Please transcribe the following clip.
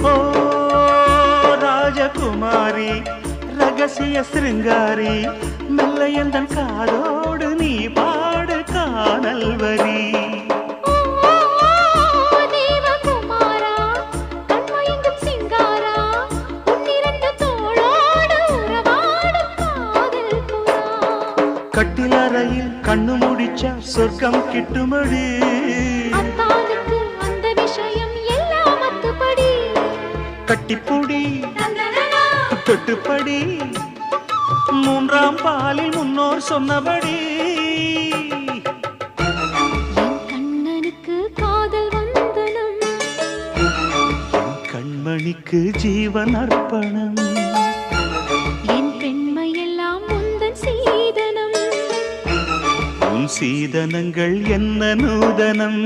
ஓ ராஜகுமாரி ரகசிய சிருங்காரி மெல்ல எந்தன் காதோடு நீ பாடு காணல் வரி கட்டிலறையில் கண்ணு முடிச்சா சொர்க்கம் கிட்டுமடி அந்த விஷயம் எல்லாம் அத்துப்படி கட்டிப்புடி தொட்டுப்படி மூன்றாம் பாலில் முன்னோர் சொன்னபடி என் கண்ணனுக்கு காதல் வந்தனம் என் கண்மணிக்கு ஜீவன் அர்ப்பணம் என் பெண்மையெல்லாம் முந்தன் சீதனம் உன் சீதனங்கள் என்ன நூதனம்